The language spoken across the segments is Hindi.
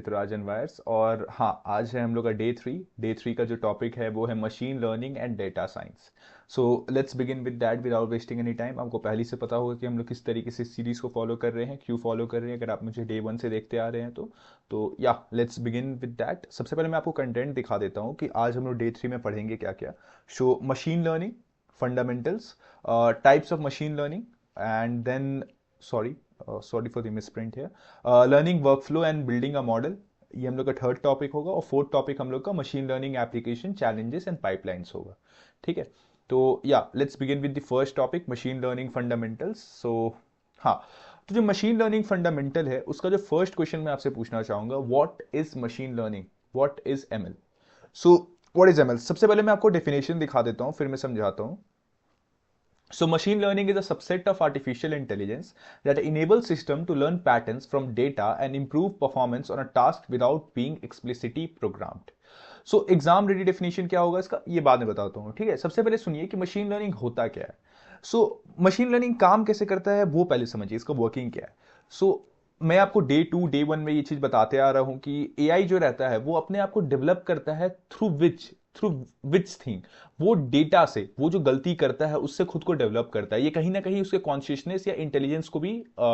ऋतुराजन वायर्स। और हाँ, आज है हम लोग का डे थ्री का जो टॉपिक है वो है machine learning and data science. So let's begin with that without wasting any time. आपको पहले से पता होगा कि हम लोग किस तरीके से सीरीज़ को फॉलो कर रहे हैं, क्यों फॉलो कर रहे हैं, अगर आप मुझे डे वन से देखते आ रहे हैं तो या लेट्स बिगिन विद दैट। सबसे पहले मैं आपको कंटेंट दिखा देता हूँ कि आज हम लोग डे थ्री में पढ़ेंगे क्या क्या। So machine learning fundamentals, types of machine learning, and then sorry for the misprint है, learning workflow and building a model. ये हम लोग का थर्ड टॉपिक होगा। और फोर्थ टॉपिक हम लोग का machine learning application challenges and pipelines होगा। ठीक है, तो या let's begin with the first topic, machine learning fundamentals. So हाँ, तो जो मशीन लर्निंग फंडामेंटल है उसका जो फर्स्ट क्वेश्चन मैं आपसे पूछना चाहूंगा, what is machine learning, what is ML. So what is ML, सबसे पहले मैं आपको डेफिनेशन दिखा देता हूं, फिर मैं समझाता हूं। So machine learning is a subset of artificial intelligence that enables system to learn patterns from data and improve performance on a task without being explicitly programmed. So exam ready definition क्या होगा इसका, ये बाद में बताता हूँ। ठीक है, सबसे पहले सुनिए कि मशीन लर्निंग होता क्या है। सो मशीन लर्निंग काम कैसे करता है वो पहले समझिए, इसका वर्किंग क्या है। सो मैं आपको डे वन में ये चीज बताते आ रहा हूं कि एआई जो रहता है वो अपने आप को डेवलप करता है थ्रू विच थिंग, वो डेटा से, वो जो गलती करता है उससे खुद को डेवलप करता है। ये कहीं ना कहीं उसके कॉन्शियसनेस या इंटेलिजेंस को भी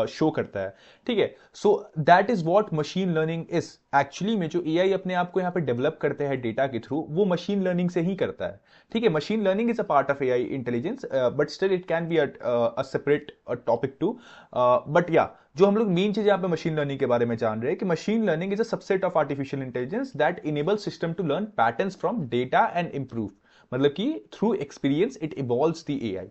शो करता है। ठीक है, so that is what machine learning is. Actually में जो एआई अपने आप को यहाँ पे डेवलप करते हैं डेटा के थ्रू, वो मशीन लर्निंग से ही करता है। ठीक है, machine learning is a part of AI intelligence, but still it can be a separate topic too. But yeah जो हम लोग मेन चीज यहाँ पे मशीन लर्निंग के बारे में जान रहे हैं कि machine learning is a subset of artificial intelligence that enable system to learn patterns from data and improve, मतलब कि through experience it evolves the AI.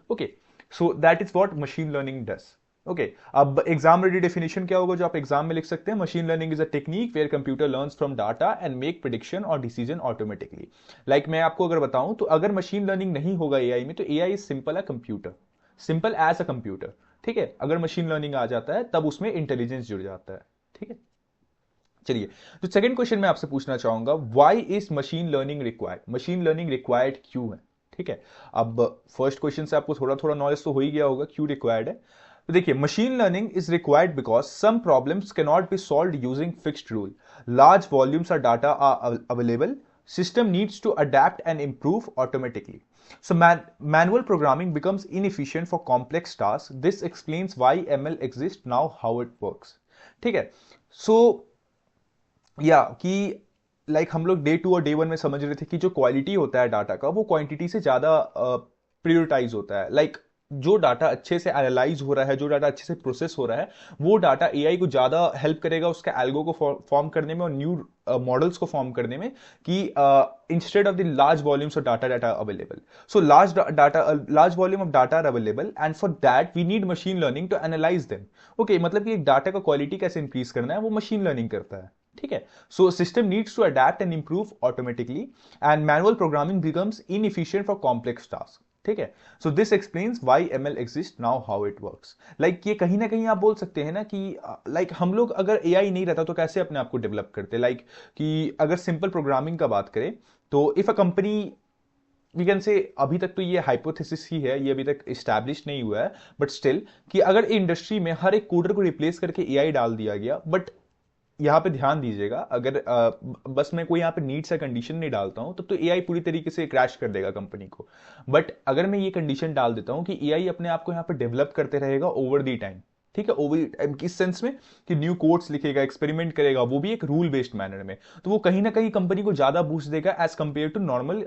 Okay, so that is what machine learning does. Okay, अब एग्जाम रेडी डेफिनेशन क्या होगा जो आप एग्जाम में लिख सकते हैं। Machine learning is a technique where computer learns from data and make prediction और डिसीजन ऑटोमेटिकली। लाइक मैं आपको अगर बताऊं तो अगर मशीन लर्निंग नहीं होगा एआई में तो AI is simple a computer, simple as a computer. ठीक है, अगर मशीन लर्निंग आ जाता है तब उसमें इंटेलिजेंस जुड़ जाता है। ठीक है, चलिए, तो सेकंड क्वेश्चन मैं आपसे पूछना चाहूंगा, why is machine learning required, machine learning required क्यों है। ठीक है, अब फर्स्ट क्वेश्चन से आपको थोड़ा थोड़ा नॉलेज तो हो ही गया होगा क्यों रिक्वायर्ड है। तो देखिए, machine learning is required because some problems can not be solved using fixed rule, large volumes of data are available, system needs to adapt and improve automatically. So manual programming becomes inefficient for complex tasks. This explains why ML exists now, how it works. ठीक है, सो या कि लाइक हम लोग डे टू और डे वन में समझ रहे थे कि जो क्वालिटी होता है डाटा का वो क्वांटिटी से ज्यादा प्रियोरिटाइज होता है। लाइक जो डाटा अच्छे से एनालाइज हो रहा है, जो डाटा अच्छे से प्रोसेस हो रहा है, वो डाटा एआई को ज्यादा हेल्प करेगा उसके एल्गो को फॉर्म करने में और न्यू मॉडल्स को फॉर्म करने में, कि instead of the large volumes of data available. So large volume of data are available and for that we need machine learning to analyse them. Okay, मतलब कि एक डाटा का क्वालिटी कैसे इंक्रीज करना है वो मशीन लर्निंग करता है। ठीक है, so system needs to adapt and improve automatically and manual programming becomes inefficient for complex task. ठीक है, so this explains why ML exist now, how it works. Like ये कहीं ना कहीं आप बोल सकते हैं ना कि लाइक हम लोग अगर एआई नहीं रहता तो कैसे अपने आप को डेवलप करते। लाइक कि अगर सिंपल प्रोग्रामिंग का बात करें तो if a company, we can say, अभी तक तो ये हाइपोथेसिस ही है, ये अभी तक इस्टेब्लिश नहीं हुआ है, बट स्टिल कि अगर इंडस्ट्री में हर एक कोडर को रिप्लेस करके एआई डाल दिया गया, बट यहाँ पे ध्यान दीजिएगा, अगर बस मैं कोई यहाँ पे नीड्स या कंडीशन नहीं डालता हूं तब तो एआई पूरी तरीके से क्रैश कर देगा कंपनी को। बट अगर मैं ये कंडीशन डाल देता हूं कि एआई अपने आप को यहाँ पे डेवलप करते रहेगा ओवर दी टाइम। ठीक है, ओवर टाइम किस सेंस में कि न्यू कोड्स लिखेगा, एक्सपेरिमेंट करेगा, वो भी एक रूल बेस्ड मैनर में, तो वो कहीं ना कहीं कंपनी को ज्यादा बूस्ट देगा as compare to normal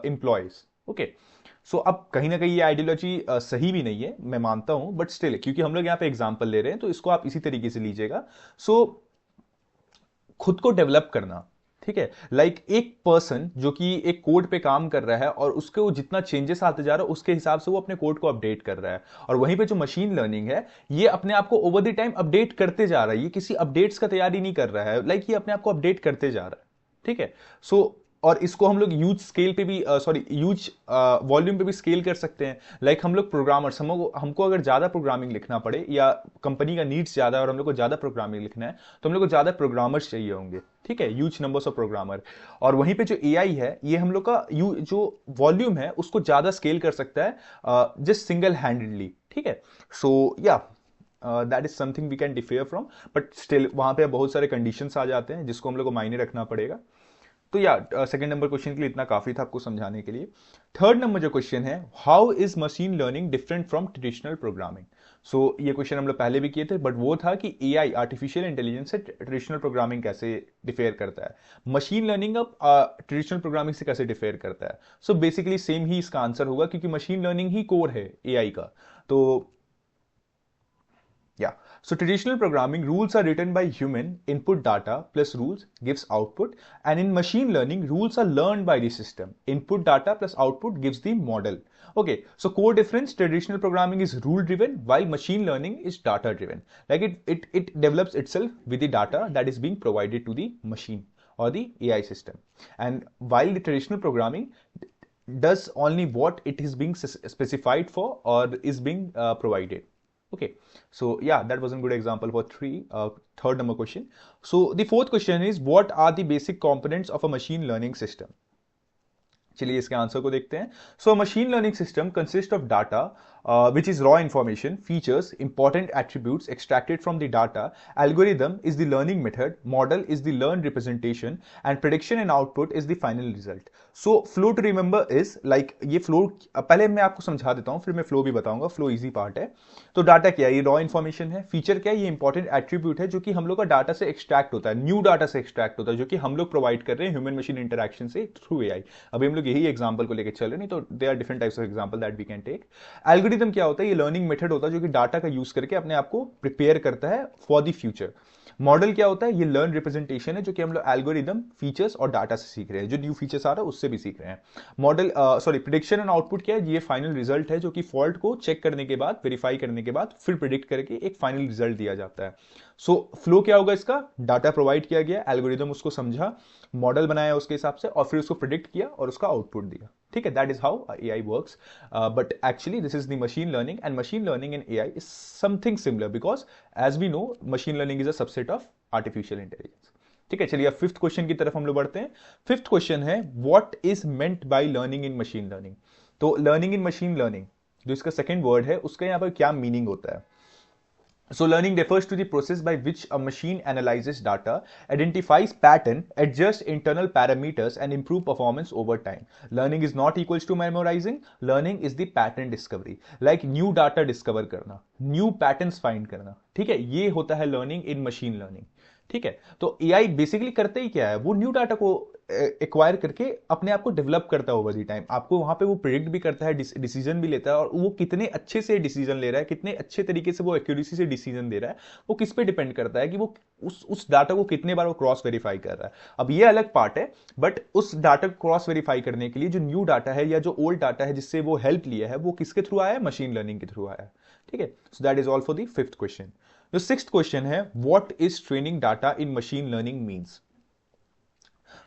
employees. Okay, so अब कहीं ना कहीं ये आइडियोलॉजी सही भी नहीं है, मैं मानता हूं, बट स्टिल क्योंकि हम लोग यहाँ पे एग्जाम्पल ले रहे हैं तो इसको आप इसी तरीके से लीजिएगा। सो खुद को डेवलप करना। ठीक है, लाइक एक पर्सन जो कि एक कोड पे काम कर रहा है और उसके वो जितना चेंजेस आते जा रहा है उसके हिसाब से वो अपने कोड को अपडेट कर रहा है, और वहीं पे जो मशीन लर्निंग है ये अपने आप को ओवर द टाइम अपडेट करते जा रहा है, ये किसी अपडेट्स का तैयारी नहीं कर रहा है, लाइक ये अपने आप को अपडेट करते जा रहा है। ठीक है, सो और इसको हम लोग यूज स्केल पे भी, सॉरी यूज वॉल्यूम पे भी स्केल कर सकते हैं। लाइक हम लोग प्रोग्रामर्स, हमको अगर ज्यादा प्रोग्रामिंग लिखना पड़े या कंपनी का नीड्स ज्यादा है और हम लोग को ज्यादा प्रोग्रामिंग लिखना है तो हम लोग को ज्यादा प्रोग्रामर्स चाहिए होंगे। ठीक है, ह्यूज नंबर्स ऑफ प्रोग्रामर। और वहीं पे जो एआई है ये हम लोग का जो वॉल्यूम है उसको ज्यादा स्केल कर सकता है जस्ट सिंगल हैंडेडली। ठीक है, सो या that is something we can differ from, but still वहां पे बहुत सारे कंडीशंस आ जाते हैं जिसको हम लोग को मायने रखना पड़ेगा। तो या सेकंड नंबर क्वेश्चन के लिए इतना काफी था आपको समझाने के लिए। थर्ड नंबर जो क्वेश्चन है, how is machine learning different from traditional programming. So ये क्वेश्चन हम लोग पहले भी किए थे, बट वो था कि एआई आर्टिफिशियल इंटेलिजेंस से ट्रेडिशनल प्रोग्रामिंग कैसे डिफेयर करता है, मशीन लर्निंग अब ट्रेडिशनल प्रोग्रामिंग से कैसे डिफेयर करता है। सो बेसिकली सेम ही इसका आंसर होगा, क्योंकि मशीन लर्निंग ही कोर है एआई का। तो yeah. So traditional programming rules are written by human, input data plus rules gives output, and in machine learning rules are learned by the system. Input data plus output gives the model. Okay, so core difference, traditional programming is rule driven while machine learning is data driven. Like it develops itself with the data that is being provided to the machine or the AI system. And while the traditional programming does only what it is being specified for or is being provided. Okay, so yeah, that was a good example for third number question. So the fourth question is, what are the basic components of a machine learning system? चलिए इसके आंसर को देखते हैं। सो machine learning system consist of data which is raw information, features, important attributes extracted from the data. Algorithm is the learning method, model is the learned representation, and prediction and output is the final result. So flow to remember is like, ये flow पहले मैं आपको समझा देता हूँ, फिर मैं flow भी बताऊंगा। flow easy part है। तो डाटा क्या है, ये रॉ इन्फॉर्मेशन है। फीचर क्या है, ये इंपॉर्टेंट एट्रीब्यूट है जो कि हम लोग का डाटा से एक्सट्रैक्ट होता है, न्यू डाटा से एक्सट्रैक्ट होता है, जो कि हम लोग प्रोवाइड कर रहे हैं ह्यूमन मशीन इंटरेक्शन से थ्रू एआई। अभी हम लोग यही एग्जांपल को लेकर चल रहे हैं, नहीं तो they are different types of example that we can take. Algorithm क्या होता है, ये लर्निंग मेथड होता है जो कि डाटा का यूज करके अपने आप को प्रिपेयर करता है फॉर द फ्यूचर। मॉडल क्या होता है, ये लर्न रिप्रेजेंटेशन है जो कि हम लोग एल्गोरिदम, फीचर्स और डाटा से सीख रहे हैं, जो न्यू फीचर्स आ रहा है उससे भी सीख रहे हैं। मॉडल प्रिडिक्शन एंड आउटपुट क्या है, ये फाइनल रिजल्ट है जो कि फॉल्ट को चेक करने के बाद, वेरीफाई करने के बाद फिर प्रिडिक्ट करके एक फाइनल रिजल्ट दिया जाता है। सो फ्लो क्या होगा इसका, डाटा प्रोवाइड किया गया, एल्गोरिदम उसको समझा, मॉडल बनाया उसके हिसाब से और फिर उसको प्रिडिक्ट किया और उसका आउटपुट दिया। ठीक है, that is how AI works. But actually this is the machine learning, and machine learning in AI is something similar, because as we know machine learning is a subset of artificial intelligence. ठीक है, चलिए अब फिफ्थ क्वेश्चन की तरफ हम लोग बढ़ते हैं। फिफ्थ क्वेश्चन है, what is meant by learning in machine learning. तो लर्निंग इन मशीन लर्निंग जो इसका सेकेंड वर्ड है, उसका यहां पर क्या मीनिंग होता है। So learning refers to the process by which a machine analyzes data, identifies pattern, adjusts internal parameters, and improve performance over time. Learning is not equals to memorizing. Learning is the pattern discovery. Like new data discover करना, new patterns find करना। ठीक है, ये होता है learning in machine learning। ठीक है, तो एआई बेसिकली करते ही क्या है, वो न्यू डाटा को एक्वायर करके अपने आप को डेवलप करता है ओवर दी टाइम। आपको वहां पे वो प्रिडिक्ट भी करता है, डिसीजन भी लेता है, और वो कितने अच्छे से डिसीजन ले रहा है, कितने अच्छे तरीके से वो एक्यूरेसी से डिसीजन दे रहा है, वो किस पे डिपेंड करता है कि वो उस डाटा को कितने बार वो क्रॉस वेरीफाई कर रहा है। अब ये अलग पार्ट है, बट उस डाटा को क्रॉस वेरीफाई करने के लिए जो न्यू डाटा है या जो ओल्ड डाटा है जिससे वो हेल्प लिया है, वो किसके थ्रू आया है, मशीन लर्निंग के थ्रू आया है। ठीक है, so that is all for the fifth question. जो सिक्स्थ क्वेश्चन है, what is training data in machine learning means.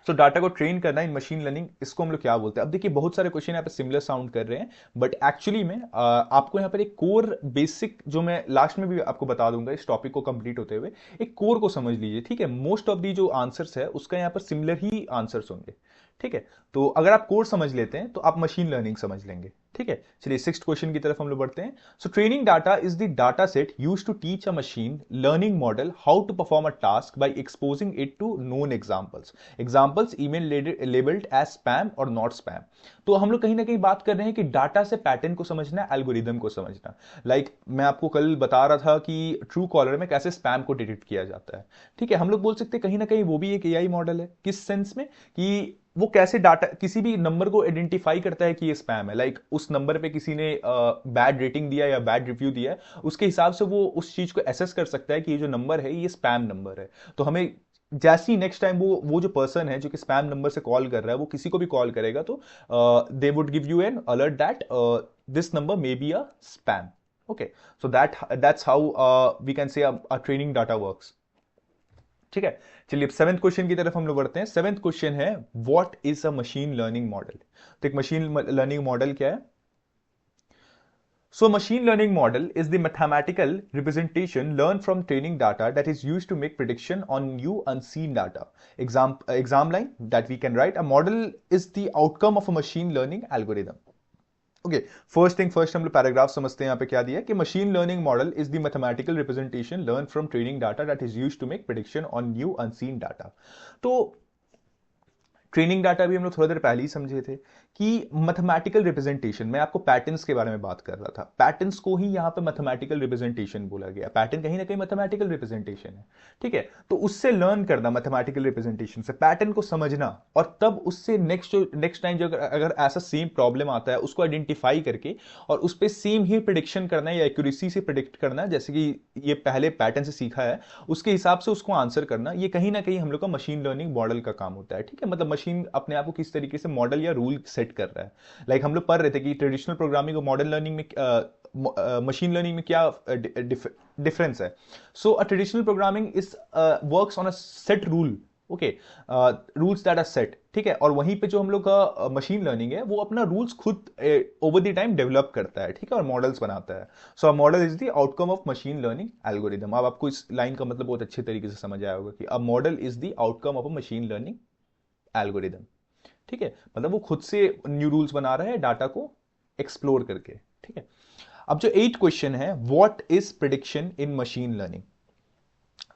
So data को ट्रेन करना इन मशीन लर्निंग, इसको हम लोग क्या बोलते हैं। अब देखिए बहुत सारे क्वेश्चन यहाँ पे सिमिलर साउंड कर रहे हैं, बट एक्चुअली में आपको यहाँ पर एक कोर बेसिक, जो मैं लास्ट में भी आपको बता दूंगा इस टॉपिक को कंप्लीट होते हुए, एक कोर को समझ लीजिए। ठीक है, मोस्ट ऑफ दी जो आंसर्स है उसका यहाँ पर सिमिलर ही आंसर्स होंगे। ठीक है, तो अगर आप कोर समझ लेते हैं तो आप मशीन लर्निंग समझ लेंगे। ठीक है, चलिए सिक्स्थ क्वेश्चन की तरफ हम लोग बढ़ते हैं। So training data is the data set used to teach a machine learning model how to perform a task by exposing it to known examples email labelled as spam और नॉट स्पैम। तो हम लोग कहीं ना कहीं बात कर रहे हैं कि डाटा से पैटर्न को समझना, एल्गोरिदम को समझना। लाइक मैं आपको कल बता रहा था कि ट्रू कॉलर में कैसे स्पैम को डिटेक्ट किया जाता है। ठीक है, हम लोग बोल सकते हैं कहीं ना कहीं वो भी एक एआई मॉडल है। किस सेंस में कि वो कैसे डाटा, किसी भी नंबर को आइडेंटिफाई करता है कि ये स्पैम है। लाइक उस नंबर पे किसी ने बैड रेटिंग दिया या बैड रिव्यू दिया है, उसके हिसाब से वो उस चीज को एसेस कर सकता है कि ये जो नंबर है ये स्पैम नंबर है। तो हमें जैसे ही नेक्स्ट टाइम वो जो पर्सन है जो कि स्पैम नंबर से कॉल कर रहा है, वो किसी को भी कॉल करेगा, तो they would give you an alert that this number may be a spam. Okay, so that's how we can say a training data works. ठीक है, चलिए सेवेंथ क्वेश्चन की तरफ हम लोग बढ़ते हैं। सेवेंथ क्वेश्चन है, what is a machine learning model. तो एक मशीन लर्निंग मॉडल क्या है। So machine learning model is the mathematical representation learned from training data that is used to make prediction on new unseen data. Exam line that we can write, a model is the outcome of a machine learning algorithm. Okay, first thing first हम लोग पैराग्राफ समझते हैं। यहाँ पे क्या दिया है कि machine learning model is the mathematical representation learn from training data that is used to make prediction on new unseen data. तो ट्रेनिंग डाटा भी हम लोग थोड़ा देर पहले ही समझे थे कि मैथमेटिकल रिप्रेजेंटेशन, मैं आपको पैटर्न्स के बारे में बात कर रहा था, पैटर्न्स को ही यहाँ पे मैथमेटिकल रिप्रेजेंटेशन बोला गया। पैटर्न कहीं ना कहीं मैथमेटिकल रिप्रेजेंटेशन है, ठीक है। तो उससे लर्न करना, मैथमेटिकल रिप्रेजेंटेशन से पैटर्न को समझना, और तब उससे नेक्स्ट टाइम जो अगर ऐसा सेम प्रॉब्लम आता है उसको आइडेंटिफाई करके और उस पर सेम ही प्रिडिक्शन करना है या एक्यूरेसी से प्रिडिक्ट करना, जैसे कि ये पहले पैटर्न से सीखा है उसके हिसाब से उसको आंसर करना, ये कहीं ना कहीं हम लोग का मशीन लर्निंग मॉडल का काम होता है, ठीक है। मतलब मशीन अपने आप को किस तरीके से मॉडल या रूल सेट कर रहा है। लाइक हम लोग पढ़ रहे थे कि ट्रेडिशनल प्रोग्रामिंग और मॉडर्न लर्निंग में मशीन लर्निंग में क्या डिफरेंस है। So a traditional programming is works on a set rule, okay, rules that are set, ठीक है। और वहीं पे जो हम लोग का मशीन लर्निंग है वो अपना रूल्स खुद ओवर द टाइम डेवलप करता है, ठीक है, और मॉडल्स बनाता है। So a model is the outcome of machine learning algorithm. अब आपको इस लाइन का मतलब बहुत अच्छे तरीके से समझ आया होगा कि अ model is the outcome of a machine learning algorithm, ठीक है। मतलब वो खुद से न्यू रूल्स बना रहा है डाटा को एक्सप्लोर करके, ठीक है। अब जो 8 क्वेश्चन है, what is prediction in machine learning.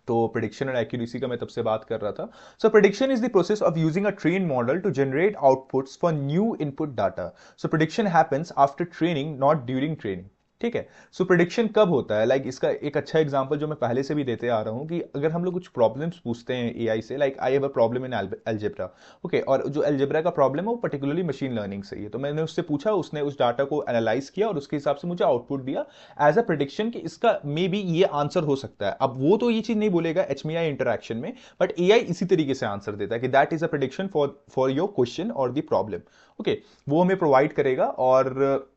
तो प्रिडिक्शन और एक्यूरेसी का मैं तब से बात कर रहा था। So prediction is the process of using a train model to generate outputs for new input data. So prediction happens after training, not during training, ठीक है। सो प्रिडिक्शन कब होता है, लाइक इसका एक अच्छा एग्जांपल जो मैं पहले से भी देते आ रहा हूं कि अगर हम लोग कुछ प्रॉब्लम्स पूछते हैं एआई से, like I have a problem in algebra, okay, और जो अलजेब्रा का प्रॉब्लम है वो पर्टिकुलरली मशीन लर्निंग से ही है, तो मैंने उससे पूछा, उसने उस डाटा को एनालाइज किया और उसके हिसाब से मुझे आउटपुट दिया एज अ प्रिडिक्शन कि इसका मे बी ये आंसर हो सकता है। अब वो तो ये चीज नहीं बोलेगा एचएमआई इंटरेक्शन में, बट एआई इसी तरीके से आंसर देता है कि that is a prediction for your question और द प्रॉब्लम, ओके, वो हमें प्रोवाइड करेगा। और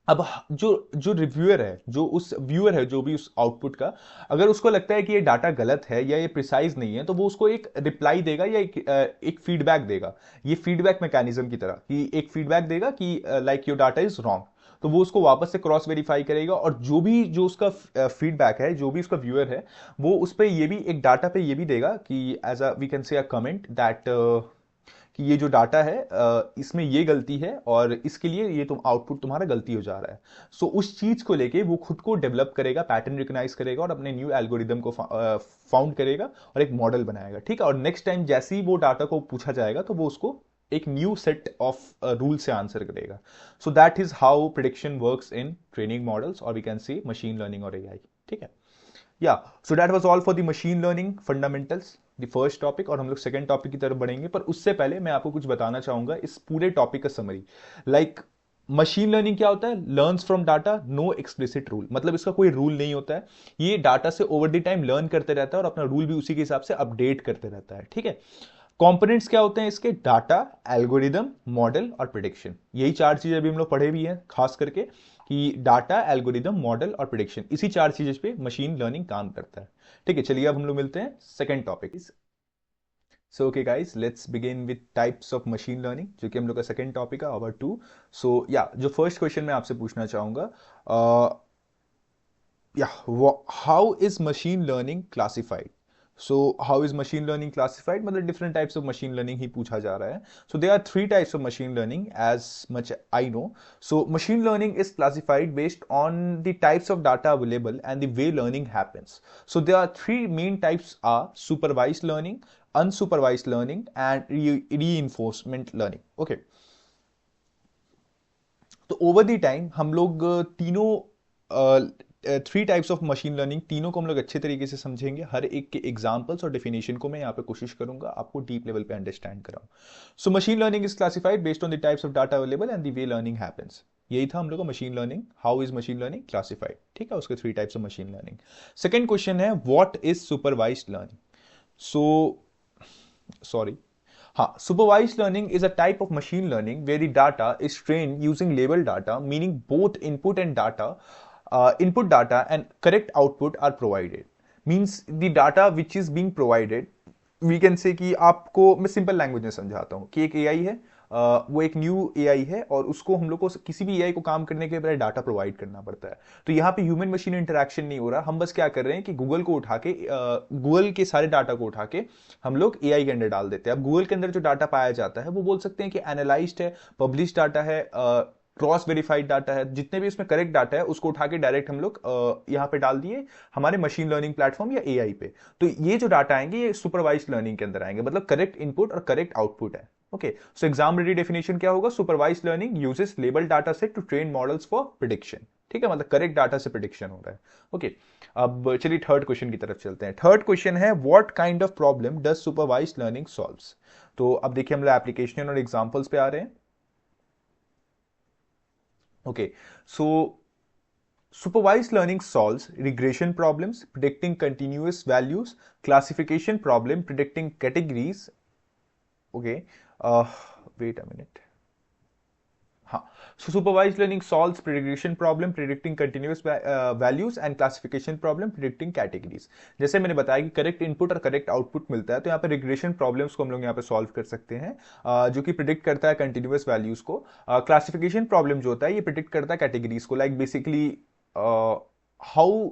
अब जो जो रिव्यूअर है, जो उस व्यूअर है, जो भी उस आउटपुट का, अगर उसको लगता है कि ये डाटा गलत है या ये प्रिसाइज नहीं है, तो वो उसको एक रिप्लाई देगा या एक फीडबैक देगा। ये फीडबैक मैकेनिज्म की तरह कि एक फीडबैक देगा कि like your data is wrong, तो वो उसको वापस से क्रॉस वेरीफाई करेगा, और जो भी जो उसका फीडबैक है, जो भी उसका व्यूअर है, वो उस पर ये भी एक डाटा पे ये भी देगा कि as a we can say a comment that कि ये जो डाटा है इसमें ये गलती है और इसके लिए ये तुम आउटपुट तुम्हारा गलती हो जा रहा है। सो उस चीज को लेके वो खुद को डेवलप करेगा, पैटर्न रिकॉग्नाइज करेगा और अपने न्यू एल्गोरिदम को फाउंड करेगा और एक मॉडल बनाएगा, ठीक है। और नेक्स्ट टाइम जैसे ही वो डाटा को पूछा जाएगा तो वो उसको एक न्यू सेट ऑफ रूल से आंसर करेगा। So that is how prediction works in training models, और we can see machine learning और एआई, ठीक है। या so that was all for the machine learning fundamentals, the first topic, और हम लोग सेकंड टॉपिक की तरफ बढ़ेंगे। पर उससे पहले मैं आपको कुछ बताना चाहूंगा इस पूरे टॉपिक का समरी। लाइक मशीन लर्निंग क्या होता है, learns from data, no explicit rule, मतलब इसका कोई रूल नहीं होता है, ये डाटा से ओवर द टाइम लर्न करते रहता है और अपना रूल भी उसी के हिसाब से अपडेट करते रहता है, ठीक है। कंपोनेंट्स क्या होते हैं इसके, डाटा, एल्गोरिदम, मॉडल और प्रिडिक्शन। यही 4 चीजें अभी हम लोग पढ़े भी हैं, खास करके कि डाटा, एल्गोरिदम, मॉडल और प्रिडिक्शन, इसी 4 चीजों पे मशीन लर्निंग काम करता है, ठीक है। चलिए अब हम लोग मिलते हैं second topic. So okay guys, let's begin with types of machine learning, जो कि हम लोग का सेकंड टॉपिक है, आवर 2। सो या जो फर्स्ट क्वेश्चन मैं आपसे पूछना चाहूंगा, या how is machine learning classified. So how is machine learning classified, मतलब different types of machine learning ही पूछा जा रहा है। So they are 3 types of machine learning as much I no. So machine learning is classified based on the types of data available and the way learning happens. So there are 3 main types are supervised learning, unsupervised learning and reinforcement learning, okay. तो ओवर द टाइम हम लोग तीनों 3 टाइप्स ऑफ मशीन लर्निंग, तीनों को हम लोग अच्छे तरीके से समझेंगे। हर एक के एग्जांपल्स और डेफिनेशन को मैं यहाँ पे कोशिश करूंगा आपको डीप लेवल पे अंडरस्टैंड कराऊं। So machine learning is classified based on the types of data available and the way learning happens. यही था हम लोग का machine learning, how is machine learning classified, ठीक है। उसके 3 types of machine learning. Second question है, what is supervised learning. So sorry, हाँ, supervised learning is a type of machine learning where the data is trained using labeled data, meaning both input data and correct output are provided. Means the data which is being provided, we can say कि आपको मैं सिंपल लैंग्वेज में समझाता हूँ कि एक एआई है, वो एक न्यू एआई है और उसको हम लोग को किसी भी एआई को काम करने के पहले डाटा प्रोवाइड करना पड़ता है। तो यहाँ पे ह्यूमन मशीन इंटरेक्शन नहीं हो रहा, हम बस क्या कर रहे हैं कि गूगल को उठा के गूगल के सारे डाटा को उठा के हम लोग एआई के अंदर डाल देते हैं। अब गूगल के अंदर जो डाटा पाया जाता है वो बोल सकते हैं कि एनालाइज्ड है, पब्लिश डाटा है, क्रॉस वेरीफाइड डाटा है, जितने भी उसमें करेक्ट डाटा है उसको उठा के डायरेक्ट हम लोग यहाँ पे डाल दिए हमारे मशीन लर्निंग प्लेटफॉर्म या एआई पे। तो ये जो डाटा आएंगे ये सुपरवाइज्ड लर्निंग के अंदर आएंगे, मतलब करेक्ट इनपुट और करेक्ट आउटपुट है। Okay, so exam ready definition क्या होगा? Supervised learning uses label data set to train models for prediction. ठीक है, मतलब करेक्ट डाटा से प्रिडिक्शन हो रहा है। ओके, अब चलिए थर्ड क्वेश्चन की तरफ चलते हैं। थर्ड क्वेश्चन है what kind of problem does supervised learning solves. तो अब देखिए हम लोग एप्लीकेशन और एग्जांपल्स पे आ रहे हैं। Okay, so supervised learning solves regression problems, predicting continuous values, classification problem, predicting categories. Okay, wait a minute. हाँ, so supervised learning solves regression problem, predicting continuous values and classification problem, predicting categories. जैसे मैंने बताया कि करेक्ट इनपुट और करेक्ट आउटपुट मिलता है, तो यहाँ पे रिग्रेशन प्रॉब्लम्स को हम लोग यहाँ पे सॉल्व कर सकते हैं, जो कि प्रिडिक्ट करता है कंटिन्यूअस वैल्यूज को। क्लासिफिकेशन प्रॉब्लम जो होता है ये प्रिडिक्ट करता है कैटेगरीज को, like basically how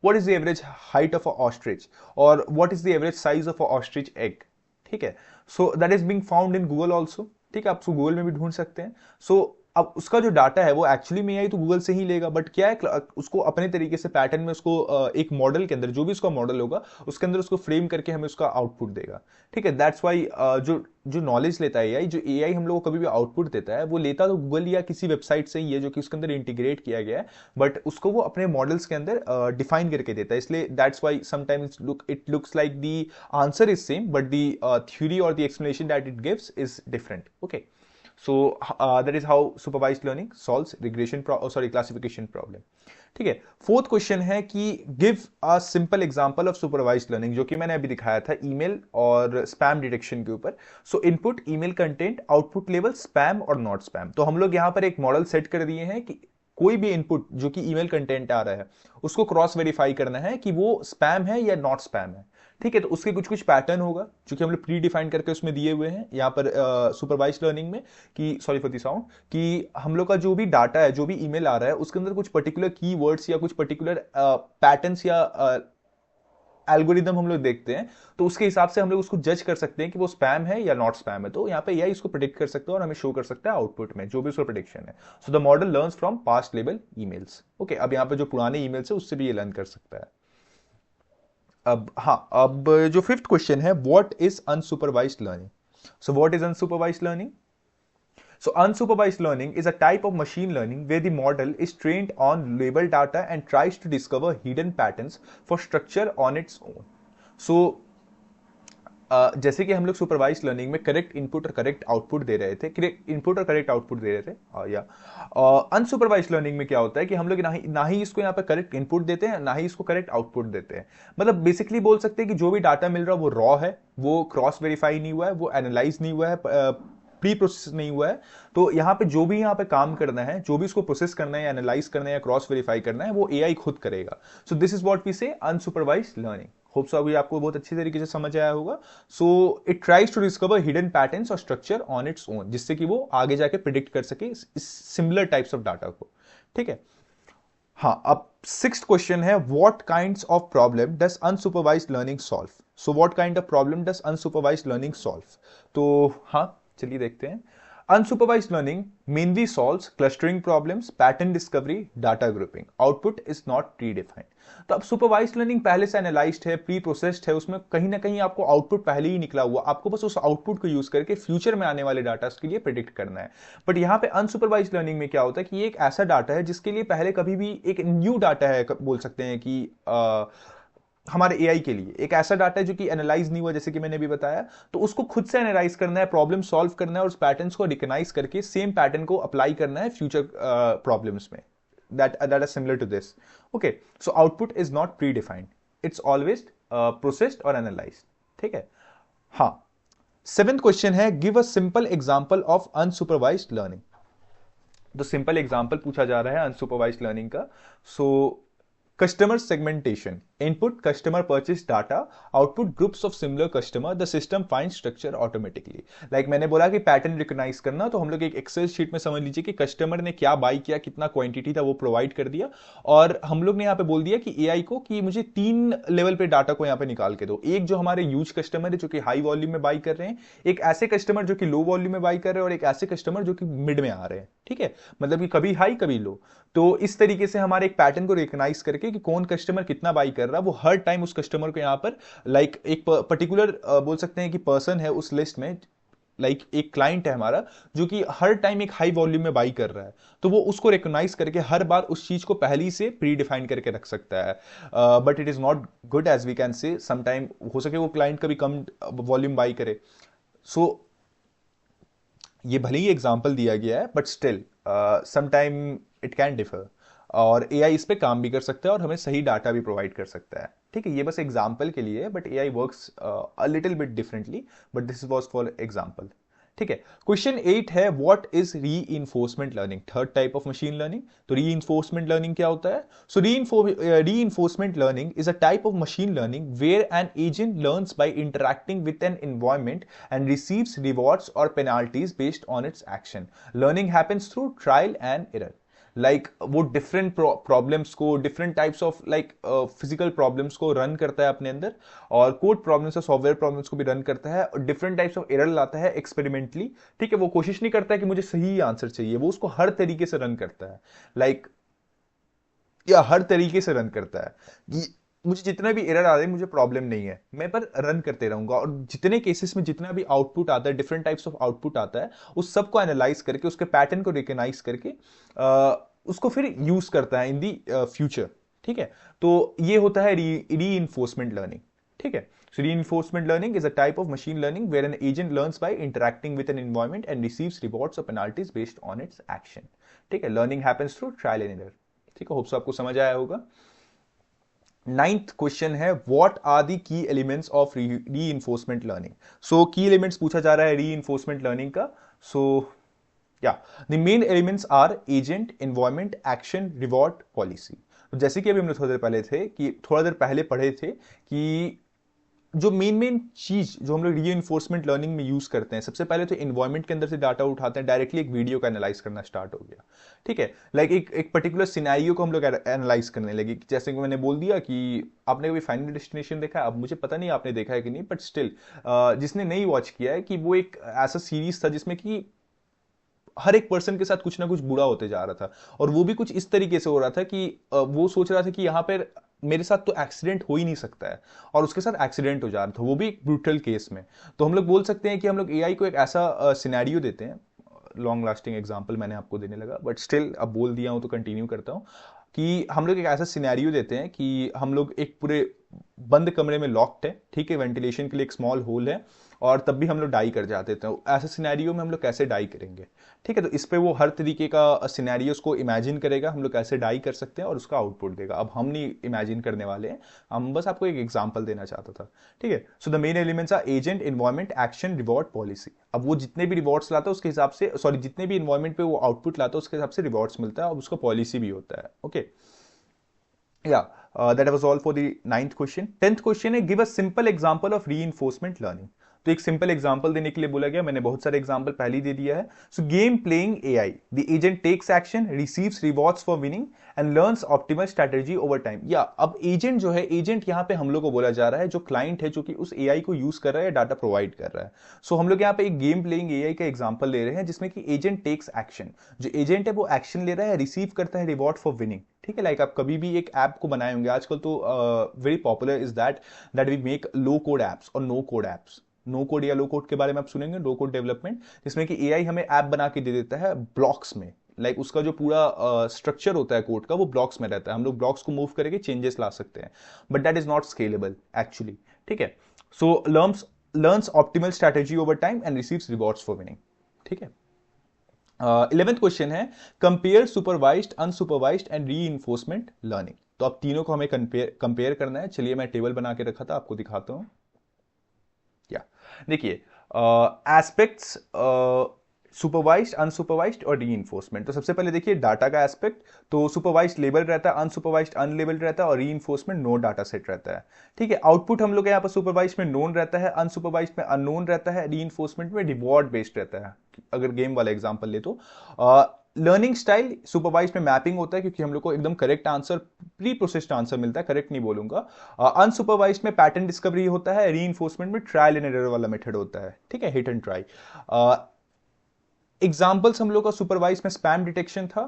what is the average height of a ostrich or what is the average size of a ostrich egg। ठीक है, so that is being found in Google also। ठीक है, आप उसको गूगल में भी ढूंढ सकते हैं। सो अब उसका जो डाटा है वो एक्चुअली में आई तो गूगल से ही लेगा, बट क्या है उसको अपने तरीके से पैटर्न में उसको एक मॉडल के अंदर, जो भी उसका मॉडल होगा उसके अंदर उसको फ्रेम करके हमें उसका आउटपुट देगा। ठीक है, दैट्स वाई जो जो नॉलेज लेता है एआई, जो एआई हम लोग को कभी भी आउटपुट देता है वो लेता तो गूगल या किसी वेबसाइट से ही है जो कि उसके अंदर इंटीग्रेट किया गया है, बट उसको वो अपने मॉडल्स के अंदर डिफाइन करके देता है। इसलिए that's why sometimes it looks like the answer is same but the theory और the explanation that it gives is different. Okay, so that is how supervised learning solves classification problem। ठीक है, फोर्थ क्वेश्चन है कि give a simple example of supervised learning, जो कि मैंने अभी दिखाया था ईमेल और स्पैम डिटेक्शन के ऊपर। सो input email content, output level spam और नॉट स्पैम। तो हम लोग यहां पर एक मॉडल सेट कर दिए हैं कि कोई भी इनपुट जो कि ईमेल कंटेंट आ रहा है उसको क्रॉस वेरीफाई करना है कि वो स्पैम है या नॉट स्पैम है। ठीक है, तो उसके कुछ कुछ पैटर्न होगा जो कि हम लोग प्री डिफाइन करके उसमें दिए हुए हैं यहाँ पर सुपरवाइज्ड लर्निंग में, कि सॉरी फॉर द साउंड, कि हम लोग का जो भी डाटा है, जो भी ईमेल आ रहा है उसके अंदर कुछ पर्टिकुलर कीवर्ड्स या कुछ पर्टिकुलर पैटर्न्स या एल्गोरिदम हम लोग देखते हैं, तो उसके हिसाब से हम लोग उसको जज कर सकते हैं कि वो स्पैम है या नॉट स्पैम है। तो यहाँ पे एआई इसको प्रिडिक्ट कर सकता है और हमें शो कर सकता है आउटपुट में जो भी उसका प्रिडिक्शन है। So the model learns from past level emails. Okay, अब यहाँ पे जो पुराने ईमेल्स है उससे भी ये लर्न कर सकता है। अब हाँ, अब जो फिफ्थ क्वेश्चन है what is unsupervised learning. So what is unsupervised learning? So unsupervised learning is a type of machine learning where the model is trained on labeled data and tries to discover hidden patterns for structure on its own। So जैसे कि हम लोग सुपरवाइज्ड लर्निंग में करेक्ट इनपुट और करेक्ट आउटपुट दे रहे थे, करेक्ट इनपुट और करेक्ट आउटपुट दे रहे थे, या अनसुपरवाइज्ड लर्निंग में क्या होता है कि हम लोग ना ही इसको यहाँ पे करेक्ट इनपुट देते हैं ना ही इसको करेक्ट आउटपुट देते हैं। मतलब बेसिकली बोल सकते हैं कि जो भी डाटा मिल रहा है वो रॉ है, वो क्रॉस वेरीफाई नहीं हुआ है, वो एनालाइज नहीं हुआ है, प्री प्रोसेस नहीं हुआ है। तो यहाँ पे जो भी यहाँ पे काम करना है, जो भी इसको प्रोसेस करना है, एनालाइज करना है या क्रॉस वेरीफाई करना है, वो एआई खुद करेगा। So this is what we say unsupervised learning. Hope so अभी आपको बहुत अच्छी तरीके से समझ आया होगा। So it tries to discover hidden patterns और स्ट्रक्चर ऑन इट्स ओन, जिससे कि वो आगे जाके प्रिडिक्ट कर सके इस सिमिलर टाइप्स ऑफ डाटा को। ठीक है, हाँ, अब सिक्स्थ क्वेश्चन है what kinds of problem does unsupervised learning solve. So what kind of problem does unsupervised learning solve? तो हाँ, चलिए देखते हैं। Unsupervised learning mainly solves clustering problems, pattern discovery, data grouping. Output is not predefined। तो अब सुपरवाइज्ड लर्निंग पहले से एनालाइज्ड है, प्री प्रोसेस्ड है, उसमें कहीं ना कहीं आपको आउटपुट पहले ही निकला हुआ, आपको बस उस आउटपुट को यूज करके फ्यूचर में आने वाले डाटा के लिए प्रिडिक्ट करना है। बट यहाँ पे अनसुपरवाइज्ड लर्निंग में क्या होता है कि ये एक ऐसा डाटा है जिसके लिए पहले कभी भी एक न्यू डाटा है, बोल सकते हैं कि हमारे एआई के लिए एक ऐसा डाटा है जो कि एनालाइज नहीं हुआ, जैसे कि मैंने अभी बताया, तो उसको खुद से एनालाइज करना है, प्रॉब्लम सॉल्व करना है और उस पैटर्न्स को रिकॉग्नाइज करके सेम पैटर्न को अप्लाई करना है फ्यूचर प्रॉब्लम्स में that are similar to this। okay, so output is not predefined, it's always processed or analyzed। ठीक है, हाँ। सेवेंथ क्वेश्चन है give a simple example of unsupervised learning. तो सिंपल एग्जांपल पूछा जा रहा है अनसुपरवाइज्ड लर्निंग का। So customer segmentation, Input customer purchase data, output groups of similar customer, the system finds structure automatically. Like मैंने बोला कि पैटर्न रिकॉग्नाइज करना, तो हम लोग एक एक्सेल शीट में समझ लीजिए कि कस्टमर ने क्या बाई किया, कितना क्वांटिटी था वो प्रोवाइड कर दिया, और हम लोग ने यहाँ पे बोल दिया कि एआई को कि मुझे 3 लेवल पे डाटा को यहाँ पे निकाल के दो। एक जो हमारे यूज कस्टमर है जो कि हाई वॉल्यूम में बाई कर रहे हैं, एक ऐसे कस्टमर जो कि लो वॉल्यूम में बाई कर रहे हैं, और एक ऐसे कस्टमर जो कि मिड में आ रहे हैं। ठीक है, मतलब कि कभी हाई कभी लो। तो इस तरीके से हमारे एक पैटर्न को रिकॉग्नाइज करके कि कौन कस्टमर कितना बाई कर रहा है, वो हर टाइम उस कस्टमर को यहाँ पर एक पर्टिकुलर बोल सकते हैं कि पर्सन है उस लिस्ट में, एक क्लाइंट है हमारा जो कि हर टाइम एक हाई वॉल्यूम में बाई कर रहा है, तो वो उसको रिकॉग्नाइज करके हर बार उस चीज को पहले से प्री डिफाइन करके रख सकता है। But it is not good, as we can say sometime हो सके वो क्लाइंट कभी कम वॉल्यूम बाई करे। सो ये भले ही एग्जाम्पल दिया गया है, but still sometime it can differ, और एआई इस पे काम भी कर सकता है और हमें सही डाटा भी प्रोवाइड कर सकता है। ठीक है, ये बस एग्जाम्पल के लिए है, but AI works a little bit differently, but this was for example. ठीक है, क्वेश्चन 8 है what is reinforcement learning, third type of machine learning. तो री इन्फोर्समेंट लर्निंग क्या होता है? So reinforcement learning is a type of machine learning where an agent learns by interacting with an environment and receives rewards or penalties based on its action. Learning happens through trial and error. वो डिफरेंट प्रॉब्लम्स को, different types of physical problems को रन करता है अपने अंदर, और कोड प्रॉब्लम्स और सॉफ्टवेयर प्रॉब्लम्स को भी रन करता है, और डिफरेंट टाइप्स ऑफ एरर लाता है एक्सपेरिमेंटली। ठीक है, वो कोशिश नहीं करता है कि मुझे सही आंसर चाहिए, वो उसको हर तरीके से रन करता है, लाइक या हर तरीके से रन करता है कि मुझे जितना भी एरर आ रहा है मुझे प्रॉब्लम नहीं है, मैं पर रन करते रहूंगा, और जितने केसेस में जितना भी आउटपुट आता है, डिफरेंट टाइप्स ऑफ आउटपुट आता है, उस सबको एनालाइज करके उसके पैटर्न को रिकॉग्नाइज करके उसको फिर यूज करता है इन दी फ्यूचर। ठीक है, तो ये होता है री इन्फोर्समेंट लर्निंग। ठीक है, so reinforcement learning is a type of machine learning where an agent learns by interacting with an environment and receives rewards or penalties based on its action. ठीक है, learning happens through trial and error। ठीक है, होप्स आपको समझ आया होगा। नाइन्थ क्वेश्चन है what are the key elements of reinforcement learning. So key elements पूछा जा रहा है री इन्फोर्समेंट लर्निंग का। So yeah the main elements are agent, environment, action, reward, policy. जैसे कि अभी हमने थोड़ा देर पहले पढ़े थे कि जो मेन चीज जो हम लोग री लर्निंग में यूज करते हैं, सबसे पहले तो एनवायरमेंट के अंदर से डाटा उठाते हैं, डायरेक्टली एक वीडियो का एनालाइज करना स्टार्ट हो गया। ठीक है, एक पर्टिकुलर सिनेरियो को हम लोग एनालाइज करने लगे, जैसे कि मैंने बोल दिया कि आपने कभी फाइनल डेस्टिनेशन देखा है? अब मुझे पता नहीं आपने देखा है कि नहीं, बट स्टिल जिसने नहीं वॉच किया है, कि वो एक ऐसा सीरीज था जिसमें कि हर एक पर्सन के साथ कुछ ना कुछ बुरा होते जा रहा था, और वो भी कुछ इस तरीके से हो रहा था कि वो सोच रहा था कि यहाँ पर मेरे साथ तो एक्सीडेंट हो ही नहीं सकता है, और उसके साथ एक्सीडेंट हो जा रहा था, वो भी एक ब्रूटल केस में। तो हम लोग बोल सकते हैं कि हम लोग एआई को एक ऐसा सिनेरियो देते हैं, लॉन्ग लास्टिंग एग्जांपल मैंने आपको देने लगा, बट स्टिल अब बोल दिया हूं तो कंटिन्यू करता हूं, कि हम लोग एक ऐसा सिनेरियो देते हैं कि हम लोग एक पूरे बंद कमरे में लॉक्ड है, ठीक है, वेंटिलेशन के लिए एक स्मॉल होल है, और तब भी हम लोग डाई कर जाते थे। तो ऐसे सिनेरियो में हम लोग कैसे डाई करेंगे? ठीक है, तो इस पे वो हर तरीके का सिनेरियोस को इमेजिन करेगा, हम लोग कैसे डाई कर सकते हैं, और उसका आउटपुट देगा। अब हम नहीं इमेजिन करने वाले हैं, हम बस आपको एक एग्जांपल देना चाहता था। ठीक है, so the main elements are agent, environment, action, reward, policy. अब वो जितने भी रिवॉर्ड्स लाता है उसके हिसाब से, सॉरी, जितने भी इन्वायरमेंट पे वो आउटपुट लाता है उसके हिसाब से रिवॉर्ड्स मिलता है, और उसका पॉलिसी भी होता है। ओके, या that was all for the ninth question. 10th question है give a simple example of reinforcement learning। तो एक सिंपल एग्जांपल देने के लिए बोला गया, मैंने बहुत सारे एग्जांपल पहले ही दे दिया है। So game playing AI, the agent takes action, receives rewards for winning and learns optimal strategy over time. या अब एजेंट जो है, एजेंट यहाँ पे हम लोग को बोला जा रहा है, जो क्लाइंट है जो कि उस एआई को यूज कर रहा है, डाटा प्रोवाइड कर रहा है। सो हम लोग यहाँ पे एक गेम प्लेइंग एआई का एग्जांपल ले रहे हैं जिसमें कि एजेंट टेक्स एक्शन, जो एजेंट है वो एक्शन ले रहा है, रिसीव करता है रिवॉर्ड फॉर विनिंग। ठीक है, लाइक आप कभी भी एक ऐप को बनाए होंगे, आजकल तो very popular is that we make low code apps और no code apps. No code या लो कोड के बारे में आप सुनेंगे, लो कोड डेवलपमेंट, जिसमें कि एआई हमें ऐप बना के दे देता है ब्लॉक्स में। उसका जो पूरा स्ट्रक्चर होता है कोड का, वो ब्लॉक्स में रहता है, हम लोग ब्लॉक्स को मूव करके चेंजेस ला सकते हैं, but that is not scalable actually. ठीक है, so learns optimal strategy over time and receives rewards for winning. ठीक है, 11th क्वेश्चन है compare supervised, unsupervised and reinforcement learning. तो अब तीनों को हमें कंपेयर करना है। चलिए मैं टेबल बना के रखा था, आपको दिखाता हूं। क्या देखिए, एस्पेक्ट्स सुपरवाइज्ड, अनसुपरवाइज्ड और रीइंफोर्समेंट। तो सबसे पहले देखिए डाटा का एस्पेक्ट, तो सुपरवाइज्ड लेबल रहता है, अनसुपरवाइज्ड अनलेबल्ड रहता है और रीइंफोर्समेंट नो डाटा सेट रहता है। ठीक है, आउटपुट हम लोग के यहाँ पर सुपरवाइज्ड में नोन रहता है, अनसुपरवाइज्ड में अननोन रहता है, रीइंफोर्समेंट में रिवॉर्ड बेस्ड रहता है। अगर गेम वाला एग्जांपल ले तो लर्निंग स्टाइल सुपरवाइज में मैपिंग होता है क्योंकि हम लोग को एकदम correct answer, pre processed answer मिलता है, करेक्ट नहीं बोलूंगा। अनसुपरवाइज में पैटर्न डिस्कवरी होता है, रीइंफोर्समेंट में ट्रायल एंड एरर वाला मेथड होता है। ठीक है, हिट एंड ट्राई। एग्जाम्पल्स हम लोग का सुपरवाइज में स्पैम डिटेक्शन था,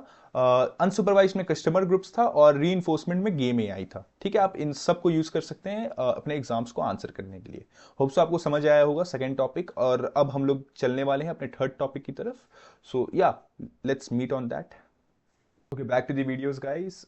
अनसुपरवाइज में कस्टमर ग्रुप्स था और रीइंफोर्समेंट में गेम एआई था। ठीक है, आप इन सब को यूज कर सकते हैं अपने एग्जाम्स को आंसर करने के लिए। होप सो आपको समझ आया होगा सेकंड टॉपिक, और अब हम लोग चलने वाले हैं अपने थर्ड टॉपिक की तरफ। So yeah let's meet on that. Okay, back to the videos guys.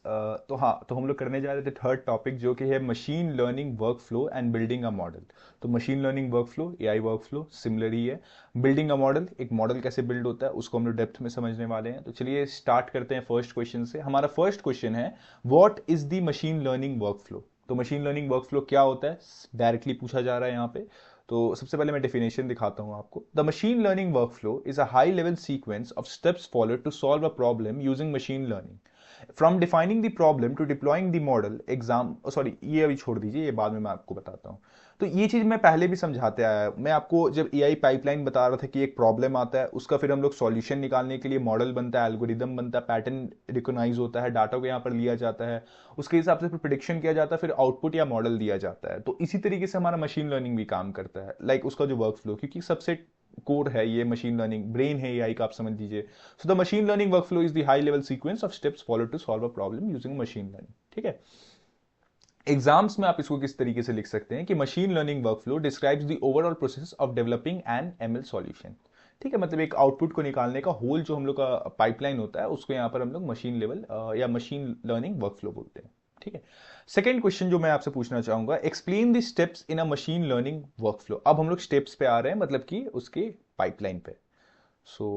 तो हाँ, तो हम लोग करने जा रहे थे थर्ड टॉपिक जो कि है machine learning workflow and building a model. तो machine learning workflow, AI workflow similar ही है। बिल्डिंग अ मॉडल, एक मॉडल कैसे बिल्ड होता है उसको हम लोग डेप्थ में समझने वाले हैं। तो चलिए स्टार्ट करते हैं फर्स्ट क्वेश्चन से। हमारा फर्स्ट क्वेश्चन है what is the machine learning work flow. तो मशीन लर्निंग वर्क फ्लो क्या होता है, डायरेक्टली पूछा जा रहा है यहाँ पे। तो सबसे पहले मैं डेफिनेशन दिखाता हूं आपको। The machine learning workflow is a high level sequence of steps followed to solve a problem using machine learning. From defining the problem to deploying the model exam, sorry ये अभी छोड़ दीजिए, ये बाद में मैं आपको बताता हूँ। तो ये चीज मैं पहले भी समझाते आया। मैं आपको जब एआई पाइपलाइन बता रहा था कि एक प्रॉब्लम आता है, उसका फिर हम लोग सॉल्यूशन निकालने के लिए मॉडल बनता है, एल्गोरिदम बनता है, पैटर्न रिकॉग्नाइज होता है, डाटा को यहाँ पर लिया जाता है, उसके हिसाब से फिर प्रिडिक्शन किया जाता है, फिर आउटपुट या मॉडल दिया जाता है। तो इसी तरीके से हमारा मशीन लर्निंग भी काम करता है, लाइक उसका जो वर्क फ्लो, क्योंकि सबसे कोर है ये मशीन लर्निंग, ब्रेन है एआई का, आप समझ लीजिए। So the machine learning workflow is the high level sequence of steps followed to solve a problem using machine learning. ठीक है, एग्जाम्स में आप इसको किस तरीके से लिख सकते हैं कि machine learning workflow describes the overall process of developing N ML solution. ठीक है, मतलब एक आउटपुट को निकालने का होल जो हम लोग का पाइपलाइन होता है उसको यहाँ पर हम लोग मशीन लेवल या मशीन लर्निंग वर्कफ्लो बोलते हैं। ठीक है, सेकेंड क्वेश्चन जो मैं आपसे पूछना चाहूंगा, explain the steps in a machine learning workflow. अब हम लोग स्टेप्स पे आ रहे हैं, मतलब कि उसके पाइपलाइन पे। So,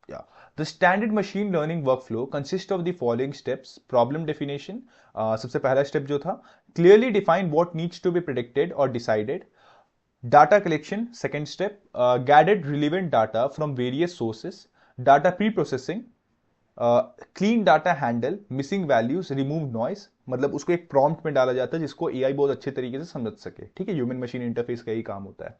yeah, the standard machine learning workflow consists of the following steps. Problem definition, सबसे पहला स्टेप जो था, clearly define what needs to be predicted or decided. Data collection, second step, gathered relevant data from various sources. Data pre-processing, clean data handle missing values remove noise, मतलब उसको एक प्रॉम्प्ट में डाला जाता है जिसको एआई बहुत अच्छे तरीके से समझ सके। ठीक है, ह्यूमन मशीन इंटरफेस का ही काम होता है।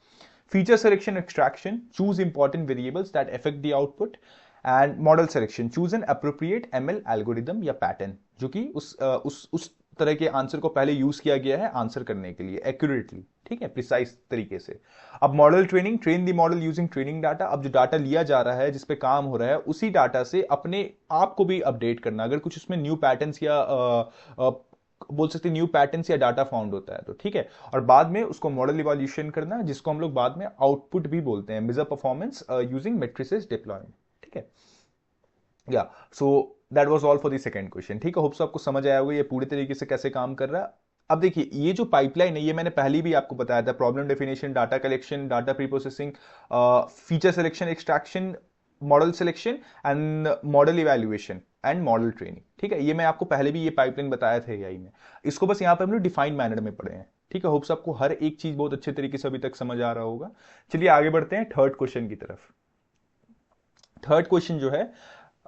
Feature selection extraction, choose important variables that affect the output. And model selection, choose an appropriate ML algorithm या पैटर्न जो कि उस तरह के आंसर को पहले यूज किया गया है आंसर करने के लिए एक्यूरेटली। ठीक है, प्रिसाइज तरीके से। अब model training, train the model using training data. अब जो डाटा लिया जा रहा है, जिस पे काम हो रहा है, उसी डाटा से अपने आप को भी अपडेट करना। अगर कुछ उसमें न्यू पैटर्न्स या बोल सकते न्यू पैटर्न्स या डाटा फाउंड होता है तो ठीक है, और बाद में उसको मॉडल इवोल्यूशन करना, जिसको हम लोग बाद में आउटपुट भी बोलते हैं, measure performance using matrices deployment. ठीक है, या so that was all for the second question. ठीक है, होप्स आपको समझ आया होगा ये पूरी तरीके से कैसे काम कर रहा है। अब देखिए ये जो पाइपलाइन है ये मैंने पहले भी आपको बताया था, problem definition, data collection, data pre processing, feature selection extraction, model selection and model evaluation and model training. ठीक है, ये मैं आपको पहले भी ये पाइपलाइन बताया था एआई में, इसको बस यहाँ पे हम लोग डिफाइंड मैनर में पढ़े हैं। ठीक है, होप्स आपको हर एक चीज बहुत अच्छे तरीके से अभी तक समझ आ रहा होगा। चलिए आगे बढ़ते हैं थर्ड क्वेश्चन की तरफ। थर्ड क्वेश्चन जो है,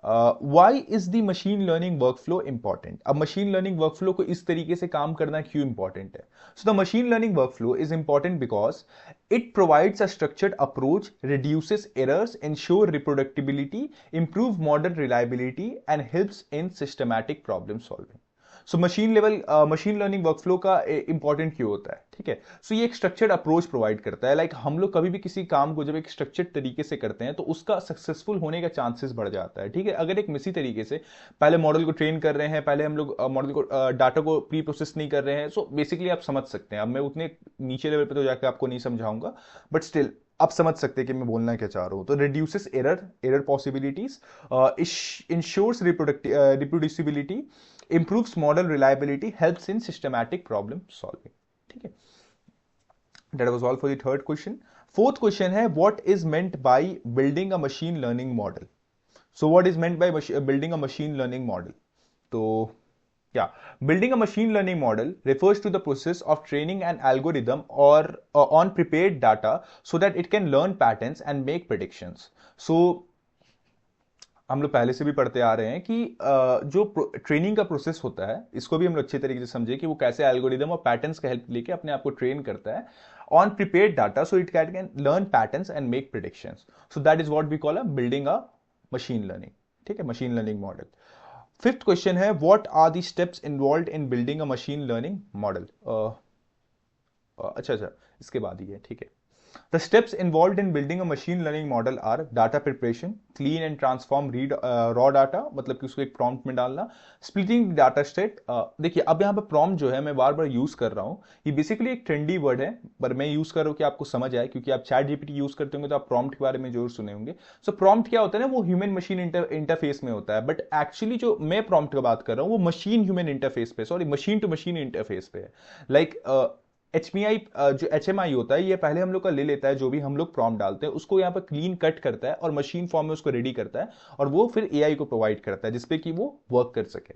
why is the machine learning workflow important. अब मशीन लर्निंग वर्कफ्लो को इस तरीके से काम करना क्यों इंपॉर्टेंट है। So the machine learning workflow is important because it provides a structured approach, reduces errors, ensure reproducibility, improve model reliability and helps in systematic problem solving. So machine learning workflow का इंपॉर्टेंट क्यों होता है। ठीक है, सो ये एक स्ट्रक्चर्ड अप्रोच प्रोवाइड करता है। लाइक हम लोग कभी भी किसी काम को जब एक स्ट्रक्चर्ड तरीके से करते हैं तो उसका सक्सेसफुल होने का चांसेस बढ़ जाता है। ठीक है, अगर एक मिसी तरीके से पहले मॉडल को ट्रेन कर रहे हैं, पहले हम लोग मॉडल को डाटा को प्री प्रोसेस नहीं कर रहे हैं, सो बेसिकली आप समझ सकते हैं। अब मैं उतने नीचे लेवल पे तो जाकर आपको नहीं समझाऊंगा, बट स्टिल आप समझ सकते हैं कि मैं बोलना क्या चाह रहा हूं। तो reduces error possibilities, ensures reproducibility, improves model reliability, helps in systematic problem solving. ठीक है, that was all for the third question. Fourth question है, what is meant by building a machine learning model. So what is meant by building a machine learning model? तो yeah, building a machine learning model refers to the process of training an algorithm or on prepared data so that it can learn patterns and make predictions. So हम लोग पहले से भी पढ़ते आ रहे हैं कि जो ट्रेनिंग का प्रोसेस होता है इसको भी हम लोग अच्छे तरीके से समझे कि वो कैसे एल्गोरिदम और पैटर्न्स का हेल्प लेके अपने आप को ट्रेन करता है on prepared data so it can learn patterns and make predictions. So that is what we call a building a machine learning. ठीक है, machine learning model. Fifth question है what are the steps involve in building a machine learning model. अच्छा अच्छा, इसके बाद ही है, ठीक है। The steps involved in building a machine learning model are data preparation, clean and transform read raw data, मतलब कि उसको एक prompt में डालना, splitting the data set। देखिए अब यहाँ पे prompt जो है मैं बार बार यूज कर रहा हूँ, ये बेसिकली एक ट्रेंडी वर्ड है पर मैं यूज कर रहा हूँ कि आपको समझ आए, क्योंकि आप चैट जीपीटी यूज करते होंगे तो आप prompt के बारे में जरूर सुने होंगे। सो prompt क्या होता है ना, वो ह्यूमन मशीन इंटरफेस में होता है, बट एक्चुअली जो मैं prompt की बात कर रहा हूँ वो मशीन ह्यूमन इंटरफेस पे, sorry machine to machine interface पे है। लाइक HMI, जो HMI होता है ये पहले हम लोग का ले लेता है जो भी हम लोग प्रॉम्प्ट डालते हैं उसको यहाँ पर क्लीन कट करता है और मशीन फॉर्म में उसको रेडी करता है और वो फिर AI को प्रोवाइड करता है जिसपे कि वो वर्क कर सके।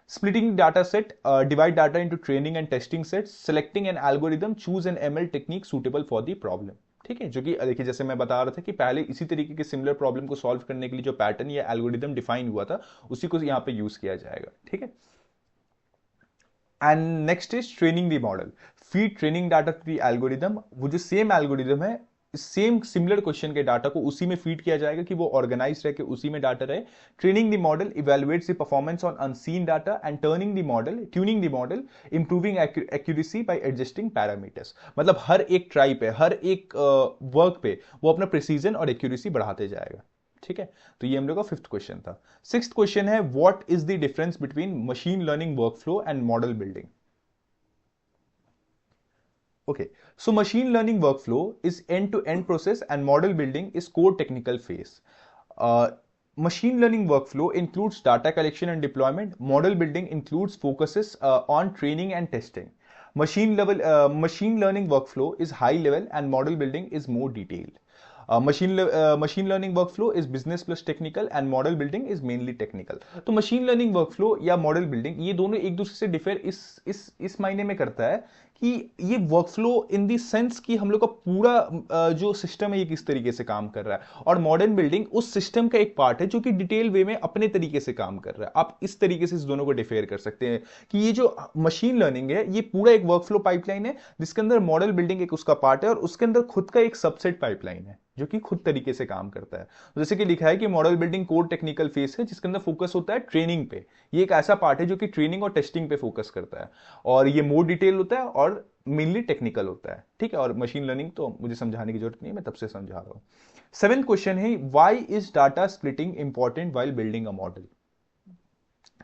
Splitting data set, divide data into training and testing set, selecting N algorithm, choose an ML technique suitable for the problem. ठीक है, जो कि देखिए जैसे मैं बता रहा था कि पहले इसी तरीके के सिमिलर प्रॉब्लम को सॉल्व करने के लिए जो पैटर्न या एल्गोरिदम डिफाइन हुआ था उसी को यहाँ पे यूज किया जाएगा। ठीक है, and next is training the model, feed training data to the algorithm. वो जो सेम एल्गोरिदम है, सेम सिमिलर क्वेश्चन के डाटा को उसी में फीड किया जाएगा कि वो ऑर्गेनाइज रहे, कि उसी में डाटा रहे। Training the model evaluates the performance on unseen data and tuning the model, improving accuracy bye adjusting parameters. मतलब हर एक ट्राई पे, हर एक वर्क पे वो अपना प्रिसीजन और एक्यूरेसी बढ़ाते जाएगा। ठीक है, तो ये हम लोग का फिफ्थ क्वेश्चन था। सिक्स्थ क्वेश्चन है what is the difference between machine learning workflow and model building. Okay, so machine learning workflow is end-to-end process and model building is core technical phase. Uh, Machine learning workflow includes data collection and deployment. Model building includes focuses on training and testing. Machine learning workflow is high level and model building is more detailed. Machine learning workflow is business plus technical and model building is mainly technical. तो machine learning workflow या model building ये दोनों एक दूसरे से डिफर इस मायने में करता है कि ये वर्कफ्लो इन दी सेंस कि हम लोग का पूरा जो सिस्टम है ये किस तरीके से काम कर रहा है, और मॉडर्न बिल्डिंग उस सिस्टम का एक पार्ट है जो कि डिटेल वे में अपने तरीके से काम कर रहा है। आप इस तरीके से इस दोनों को डिफेयर कर सकते हैं कि ये जो मशीन लर्निंग है ये पूरा एक वर्कफ्लो पाइपलाइन है जिसके अंदर मॉडल बिल्डिंग एक उसका पार्ट है और उसके अंदर खुद का एक सबसेट पाइपलाइन है जो कि खुद तरीके से काम करता है। तो जैसे कि लिखा है कि model building core technical face है जिसके अंदर फोकस होता है ट्रेनिंग पे। ये एक ऐसा पार्ट है जो कि ट्रेनिंग और टेस्टिंग पे फोकस करता है और ये मोर डिटेल होता है और मेनली टेक्निकल होता है। ठीक है, और मशीन लर्निंग तो मुझे समझाने की जरूरत नहीं है, मैं तब से समझा रहा हूं। सेवेंथ क्वेश्चन है why is data splitting important while building a model.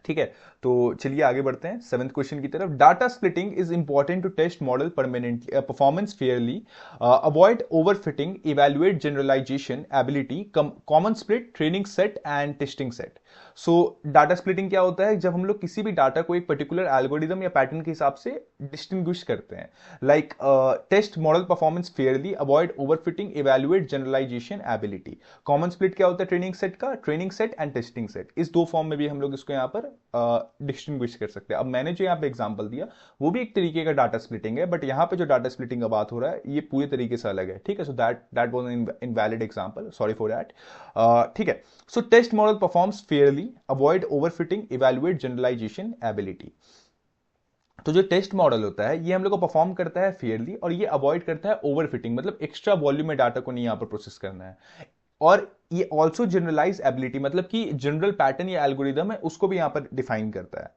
ठीक है, तो चलिए आगे बढ़ते हैं सेवेंथ क्वेश्चन की तरफ। Data splitting is important to test model permanently performance fairly, avoid overfitting, evaluate generalisation ability, common split, training set and testing set. So data splitting क्या होता है, जब हम लोग किसी भी डाटा को एक पर्टिकुलर एल्गोरिदम या पैटर्न के हिसाब से डिस्टिंग्विश करते हैं। Like test model performance fairly, avoid overfitting, evaluate generalisation ability. Common split क्या होता है ट्रेनिंग सेट का, training set and testing set. इस दो फॉर्म में भी हम लोग इसको यहाँ पर डिस्टिंग्विश कर सकते हैं। अब मैंने जो यहाँ पे एग्जांपल दिया वो भी एक तरीके का डाटा स्प्लिटिंग है, बट यहाँ पे जो डाटा स्प्लिटिंग का बात हो रहा है ये पूरे तरीके से अलग है। ठीक है, so that was an invalid example, sorry for that. ठीक है, so test model performs fairly, avoid overfitting, evaluate generalisation ability. तो जो टेस्ट मॉडल होता है ये हम लोग को परफॉर्म करता है फेयरली और ये अवॉइड करता है ओवरफिटिंग, मतलब एक्स्ट्रा वॉल्यूम में डाटा को नहीं यहाँ पर प्रोसेस करना है। और ये ऑल्सो जनरलाइज एबिलिटी, मतलब कि जनरल पैटर्न या एल्गोरिदम है उसको भी यहां पर डिफाइन करता है।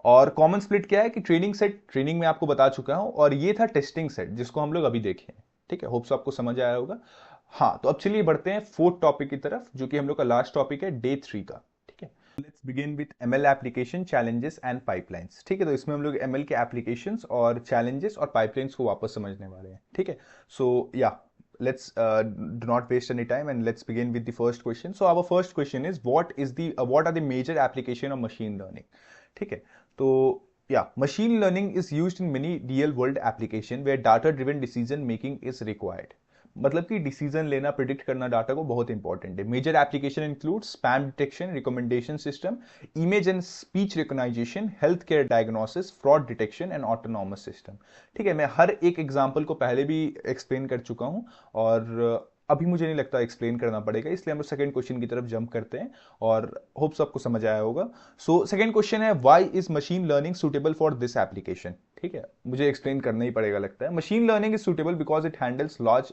और कॉमन स्प्लिट क्या है कि ट्रेनिंग सेट, ट्रेनिंग में आपको बता चुका हूं, और ये था टेस्टिंग सेट जिसको हम लोग अभी देखें। ठीक है, होप्स आपको समझ आया होगा। हाँ, तो अब चलिए बढ़ते हैं फोर्थ टॉपिक की तरफ जो कि हम लोग का लास्ट टॉपिक है डे 3 का। ठीक है, let's begin with ML application challenges and pipelines. ठीक है, तो इसमें हम लोग एमएल के एप्लीकेशंस और चैलेंजेस और पाइपलाइंस को वापस समझने वाले हैं। ठीक है, सो या let's do not waste any time and let's begin with the first question. So our first question is what are the major application of machine learning. ठीक है, तो machine learning is used in many real world application where data driven decision making is required. मतलब कि डिसीजन लेना, प्रिडिक्ट करना डाटा को बहुत इंपॉर्टेंट है। Major application include spam detection, recommendation system, image and speech recognition, health care diagnosis, fraud detection and autonomous system. ठीक है, मैं हर एक एग्जांपल को पहले भी एक्सप्लेन कर चुका हूं और अभी मुझे नहीं लगता एक्सप्लेन करना पड़ेगा, इसलिए हम लोग सेकंड क्वेश्चन की तरफ जंप करते हैं और होप्स आपको समझ आया होगा। सो सेकंड क्वेश्चन है, why is machine learning suitable for this application. ठीक है, मुझे एक्सप्लेन करना ही पड़ेगा लगता है। Machine learning is suitable because it handles large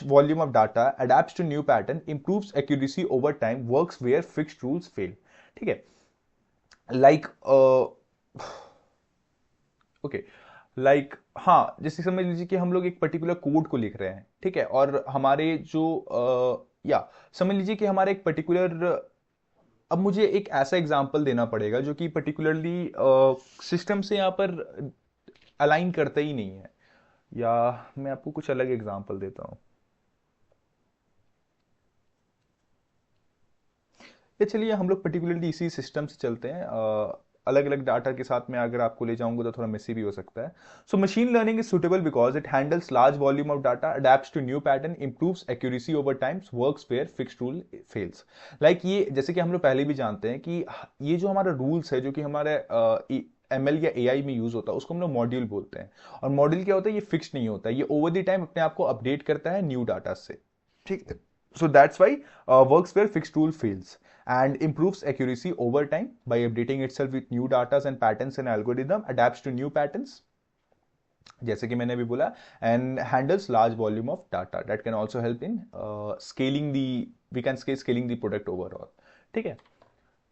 volume of data, adapts to new pattern, improves accuracy over time, works where fixed rules fail. ठीक है, लाइक ओके, लाइक हाँ, जैसे समझ लीजिए कि हम लोग एक पर्टिकुलर कोड को लिख रहे हैं, ठीक है, और हमारे जो या समझ लीजिए कि हमारा एक पर्टिकुलर, अब मुझे एक ऐसा एग्जांपल देना पड़ेगा जो कि पर्टिकुलरली सिस्टम से यहाँ पर अलाइन करता ही नहीं है, या मैं आपको कुछ अलग एग्जांपल देता हूँ। ये चलिए हम लोग पर्टिकुलरली इसी सिस्टम से चलते हैं। अलग अलग डाटा के साथ में अगर आपको ले जाऊंगा तो थोड़ा मेसी भी हो सकता है। So machine learning is suitable because it handles large volume of data, adapts to new pattern, improves accuracy over times, works where fixed rule fails. Like ये जैसे कि हम लोग पहले भी जानते हैं कि ये जो हमारा रूल्स है जो कि हमारे एमएल या एआई में यूज होता है उसको हम लोग मॉड्यूल बोलते हैं। और मॉड्यूल क्या होता है, ये फिक्स नहीं होता है, ये ओवर द टाइम अपने आप को अपडेट करता है न्यू डाटा से। ठीक है, so that's why works where fixed rule fails, and improves accuracy over time by updating itself with new data and patterns and algorithm, adapts to new patterns जैसे कि मैंने अभी बोला, and handles large volume of data that can also help in scaling the, we can scaling the product overall। ठीक है,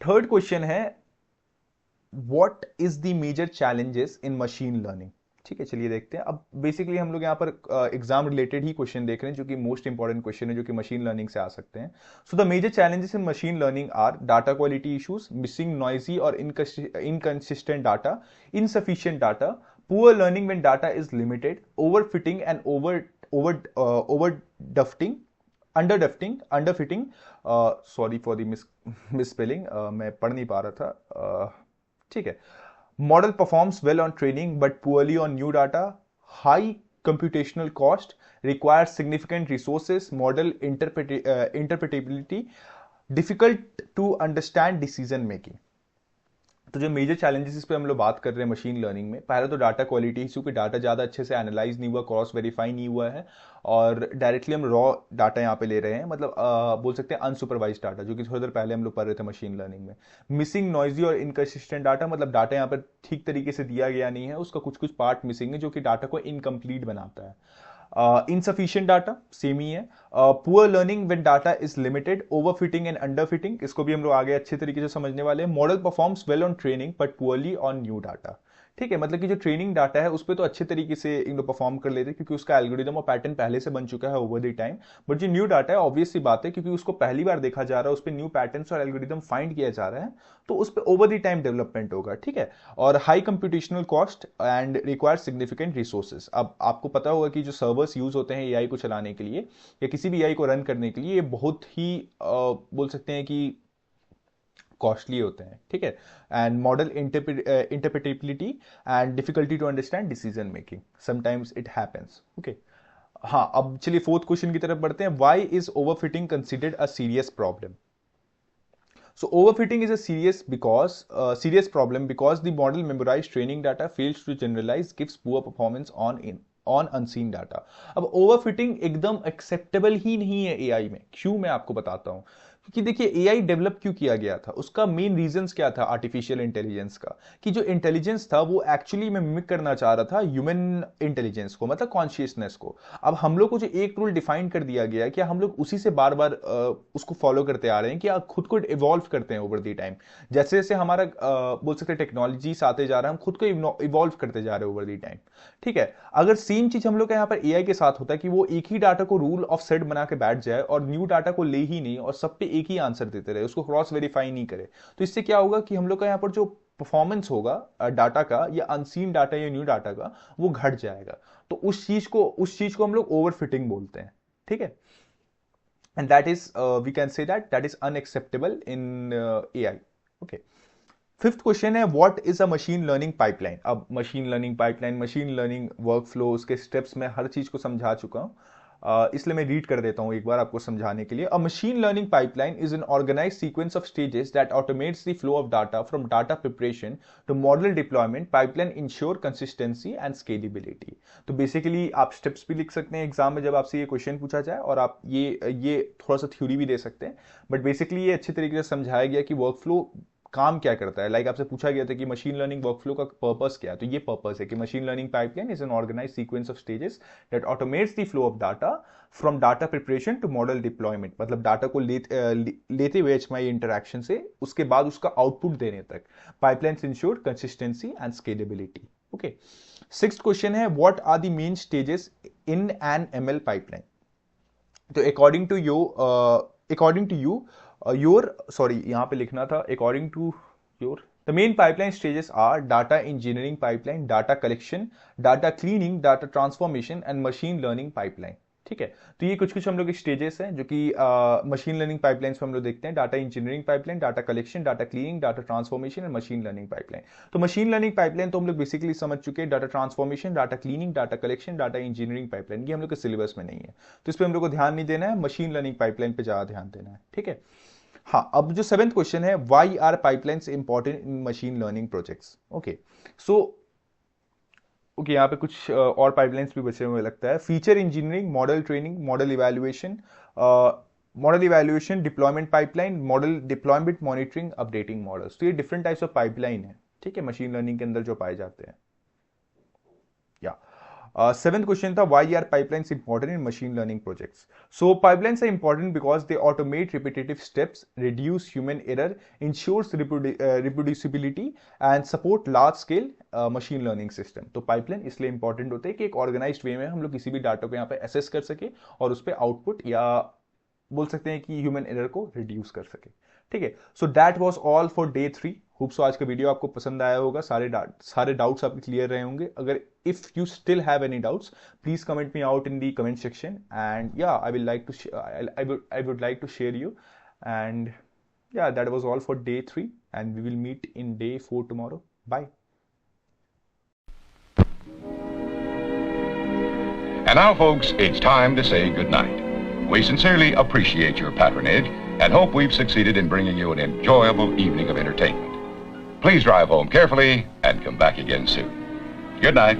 थर्ड क्वेश्चन है, what is the major challenges in machine learning. ठीक है, चलिए देखते हैं। अब बेसिकली हम लोग यहाँ पर एग्जाम रिलेटेड ही क्वेश्चन देख रहे हैं जो कि मोस्ट इंपॉर्टेंट क्वेश्चन है जो कि मशीन लर्निंग से आ सकते हैं। So the major challenges in machine learning are data quality issues, missing noisy और inconsistent data, insufficient data, poor learning when data is limited, overfitting and over drafting, under drafting, underfitting, sorry for the misspelling, मैं पढ़ नहीं पा रहा था। ठीक है, model performs well on training but poorly on new data, high computational cost, requires significant resources, model interpretability, difficult to understand decision making. तो जो मेजर चैलेंजेस इस पे हम लोग बात कर रहे हैं मशीन लर्निंग में, पहले तो डाटा क्वालिटी इशू, कि डाटा ज़्यादा अच्छे से एनालाइज नहीं हुआ, क्रॉस वेरीफाई नहीं हुआ है, और डायरेक्टली हम रॉ डाटा यहाँ पे ले रहे हैं, मतलब बोल सकते हैं अनसुपरवाइज डाटा, जो कि थोड़ी देर पहले हम लोग पढ़ रहे थे मशीन लर्निंग में। मिसिंग नॉइजी और इनकंसिस्टेंट डाटा, मतलब डाटा यहाँ पर ठीक तरीके से दिया गया नहीं है, उसका कुछ कुछ पार्ट मिसिंग है जो कि डाटा को इनकम्प्लीट बनाता है। इनसफिशियंट डाटा सेम ही है। Poor learning when data is limited, overfitting and underfitting, इसको भी हम लोग आगे अच्छे तरीके से समझने वाले हैं। Model performs well on training but poorly on new data. ठीक है, मतलब कि जो ट्रेनिंग डाटा है उस पर तो अच्छे तरीके से इन लोग परफॉर्म कर लेते हैं क्योंकि उसका एल्गोरिदम और पैटर्न पहले से बन चुका है ओवर द टाइम। बट जो न्यू डाटा है ऑब्वियस सी बात है, क्योंकि उसको पहली बार देखा जा रहा है, उस पर न्यू पैटर्न्स और एल्गोरिदम फाइंड किया जा रहा है, तो उस पर ओवर द टाइम डेवलपमेंट होगा। ठीक है, और high computational cost and require significant resources. अब आपको पता होगा कि जो सर्वर्स यूज होते हैं एआई को चलाने के लिए या किसी भी एआई को रन करने के लिए, ये बहुत ही बोल सकते हैं कि कॉस्टली होते हैं। ठीक है, and model interpretability and difficulty to understand decision making, sometimes it happens. Okay, हाँ, अब चलिए फोर्थ क्वेश्चन की तरफ बढ़ते हैं। Why is overfitting considered a serious problem. So overfitting is a serious problem because the model memorized training data fails to generalize, gives poor performance on unseen data। अब ओवरफिटिंग एकदम एक्सेप्टेबल ही नहीं है एआई में। क्यों, मैं आपको बताता हूं। क्योंकि देखिए एआई डेवलप क्यों किया गया था, उसका मेन रीजंस क्या था आर्टिफिशियल इंटेलिजेंस का, कि जो इंटेलिजेंस था वो एक्चुअली में मिमिक करना चाह रहा था ह्यूमन इंटेलिजेंस को, मतलब कॉन्शियसनेस को। अब हम लोग को जो एक रूल डिफाइन कर दिया गया है कि हम लोग उसी से बार बार उसको फॉलो करते आ रहे हैं, कि आप खुद को इवॉल्व करते हैं ओवर दी टाइम। जैसे जैसे हमारा बोल सकते हैं टेक्नोलॉजीज आते जा रहा है, हम खुद को इवॉल्व करते जा रहे हैं ओवर दी टाइम। ठीक है, अगर सेम चीज हम लोग का यहाँ पर एआई के साथ होता है कि वो एक ही डाटा को रूल ऑफ सेट बना के बैठ जाए और न्यू डाटा को ले ही नहीं और सब पे एक ही आंसर देते रहे, उसको क्रॉस वेरीफाई नहीं करे, तो इससे क्या होगा कि हम लोग का यहाँ पर जो परफॉर्मेंस होगा डाटा का या अनसीन डाटा या न्यू डाटा का, वो घट जाएगा। तो उस चीज को हम लोग ओवरफिटिंग बोलते हैं। ठीक है, and that is we can say that that is unacceptable in AI। okay, fifth question है, what is a machine learning pipeline. अब machine learning pipeline, machine learning workflow, उसके स्टेप्स में हर चीज को समझा चुका हूं। इसलिए मैं रीड कर देता हूं एक बार आपको समझाने के लिए. A machine learning pipeline is an organised sequence of stages that automates the flow of data from data preparation to model deployment. Pipeline ensure consistency and scalability. तो बेसिकली आप स्टेप्स भी लिख सकते हैं एग्जाम में जब आपसे ये क्वेश्चन पूछा जाए, और आप ये थोड़ा सा थ्योरी भी दे सकते हैं, बट बेसिकली ये अच्छे तरीके से समझाया गया कि वर्कफ्लो काम क्या करता है. लाइक आपसे पूछा गया था कि मशीन लर्निंग वर्कफ्लो का पर्पस क्या है, तो ये पर्पस है कि machine learning pipeline is an organised sequence of stages that automates the flow of data from data preparation to model deployment. मतलब डाटा को लेते हुए HMI इंटरैक्शन से उसके बाद उसका आउटपुट देने तक. Pipelines ensure consistency and scalability. Okay, sixth question है what are the main stages in an ML pipeline. तो अकॉर्डिंग टू यू यहां पे लिखना था according to your. The main pipeline stages are data engineering pipeline, data collection, data cleaning, data transformation and machine learning pipeline. ठीक है, तो ये कुछ हम लोग स्टेजेस हैं जो कि मशीन लर्निंग पाइपलाइंस में हम लोग देखते हैं. Data engineering pipeline, data collection, data cleaning, data transformation and machine learning pipeline. तो मशीन लर्निंग पाइपलाइन तो हम लोग बेसिकली समझ चुके हैं. Data transformation, data cleaning, data collection, data engineering pipeline, ये हम लोग के सिलेबस में नहीं है, तो इस पर हम लोग को ध्यान नहीं देना है. मशीन लर्निंग पाइपलाइन पे ज्यादा ध्यान देना है. ठीक है, हाँ. अब जो सेवेंथ क्वेश्चन है, why are pipelines important in machine learning projects. Okay, so okay, यहाँ पे कुछ और पाइपलाइंस भी बचे हुए लगता है. Feature engineering, model training, model evaluation, deployment pipeline, model deployment monitoring, updating models. तो ये डिफरेंट टाइप्स ऑफ पाइपलाइन है. ठीक है, मशीन लर्निंग के अंदर जो पाए जाते हैं. या सेवेंथ क्वेश्चन था why are pipelines important in machine learning projects. So pipelines are important because they automate repetitive steps, reduce human error, ensures reproducibility and support large scale machine learning system. तो पाइपलाइन इसलिए इंपॉर्टेंट होते हैं कि एक ऑर्गेनाइज्ड वे में हम लोग किसी भी डाटा को यहाँ पे एसेस कर सके और उस पर आउटपुट या बोल सकते हैं कि ह्यूमन एरर को रिड्यूस कर सके. ठीक है, so that was all for day 3. Hope so आज का वीडियो आपको पसंद आया होगा, सारे डाउट्स आपके क्लियर रहे होंगे. अगर if you still have any doubts, please comment me out in the comment section, and या I would like to share you. And yeah, that was all for day 3, and we will meet in day 4 tomorrow. Bye. And now, folks, it's time to say goodnight. We sincerely appreciate your patronage and hope we've succeeded in bringing you an enjoyable evening of entertainment. Please drive home carefully and come back again soon. Good night.